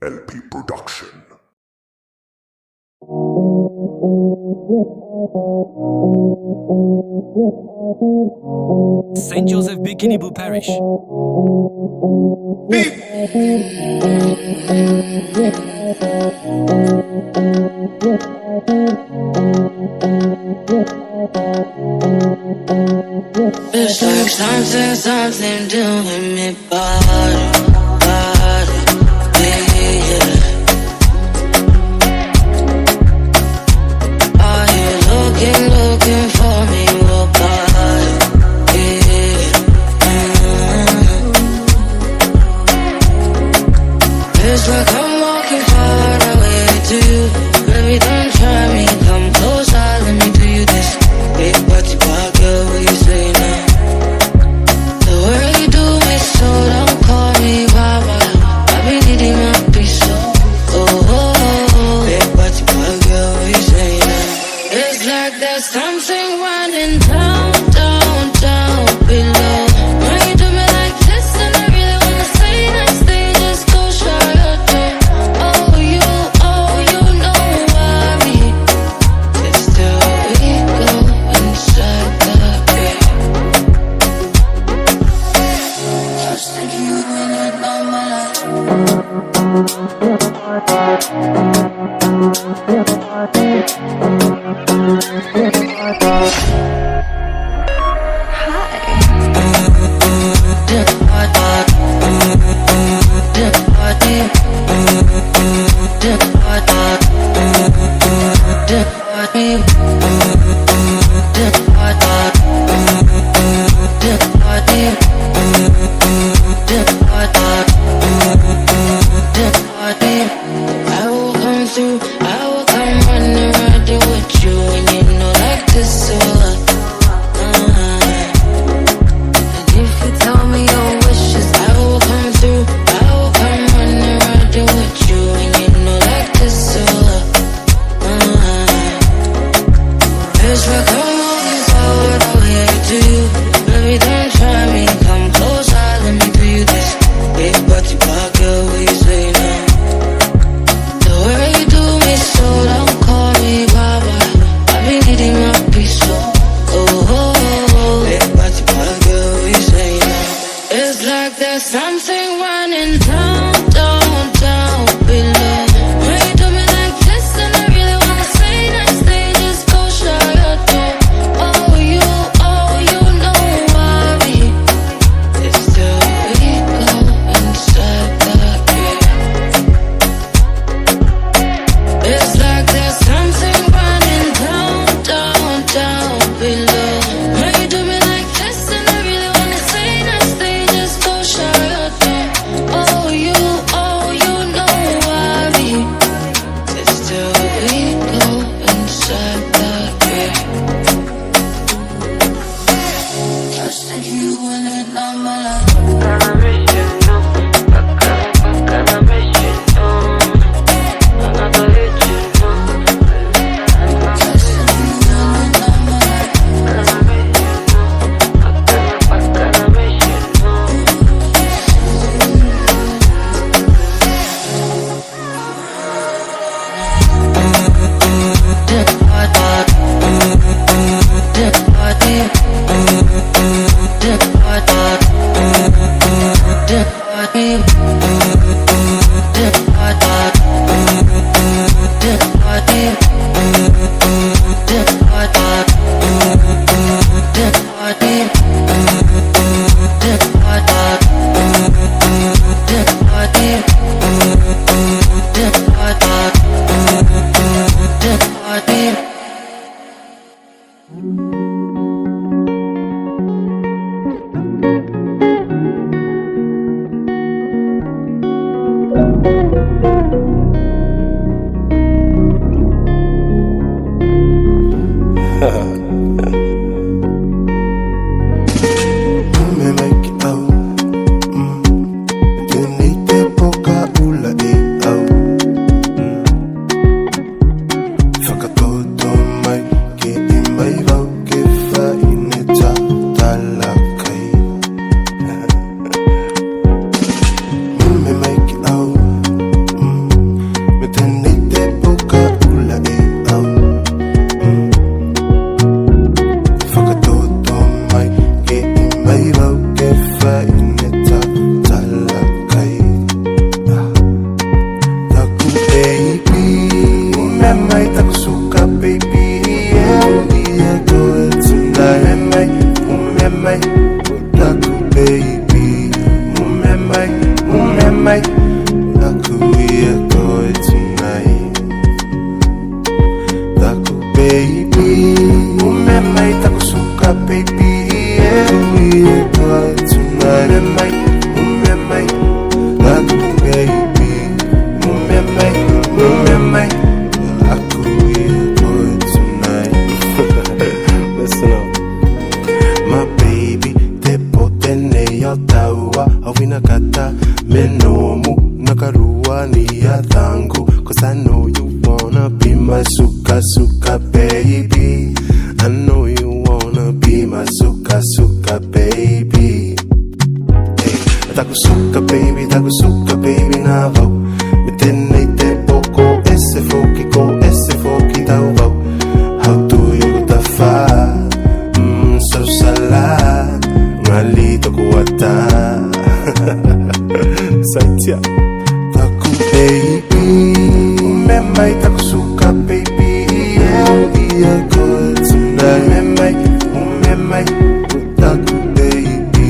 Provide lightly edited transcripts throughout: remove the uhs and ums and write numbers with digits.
LP Production. Saint Joseph Bikenibeu Parish. It's like something doing me body, yeah. Are you looking for me, oh body, yeah. It's like I'm walking far away to you. Baby, don't try me, come closer, let me do you this. Big body pop, girl, what you say now? The way you do me so, don't call me Baba. I be needing my peace, oh, oh, oh. Big body pop, girl, what you say now? It's like there's something running down below. When you do me like this, and I really wanna say nice things, just go shut your door. Oh, you know why it's still we go inside the bed. I was thinking you when you know my life. I will come through, I will come running right there with you, and you know like this, so and if you tell me your wishes, I will come through, I will come running right there with you, and you know like this, so it's like I'm walking forward all the way to you. Baby, don't try me, come closer, let me do you this. Big body pop, girl, what you say now? The way you do me so, don't call me Baba. I be needing my peace, oh, oh, oh. Big body pop, girl, what you say now? It's like there's something running down below. When you do me like this, and I really wanna say nice things, just go shut your door. Oh, you know why it's still we go inside the bed. It's like there's something running down below. When you do me like this, and I really wanna say nice things, just go shut your door. Oh, you know why it's still we go inside the bed. I was thinking you when it on my life. Umemai takusuka baby, yeah, we are good tonight. Umemai, aku baby. Umemai, aku we are good tonight. Listen up, my baby, te potene ya taua, awina kata menomu nakarua ni ya tangu, 'cause I know you wanna be my suka suka baby. I know you wanna be my suka suka baby. Hey, taku suka baby na vau. Metene te poko ese foki tau vau. How do you tafa? So salad, ngalito kuata. Satya, taku baby. Umemai taku suka baby, yeah, we are good tonight. Umemai, taku baby.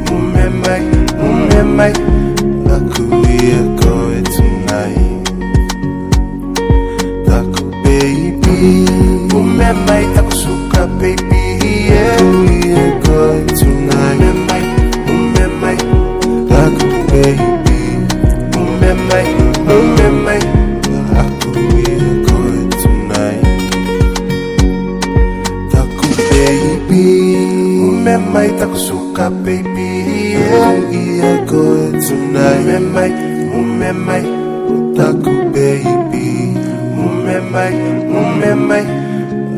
Umemai, taku we are good tonight. Taku baby. Umemai taku suka baby, yeah, we are good tonight. Umemai, taku baby. Umemai, taku we are good tonight. Taku baby. Umemai taku suka baby, yeah, we are good tonight. Umemai, taku baby. Umemai,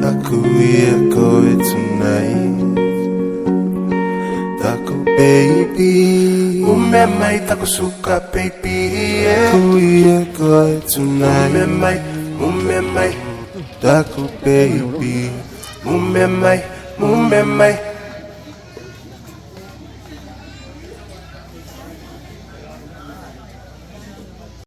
taku we are good tonight. Taku baby. Umemai taku suka baby, yeah, we are good tonight. Umemai, taku baby. Umemai,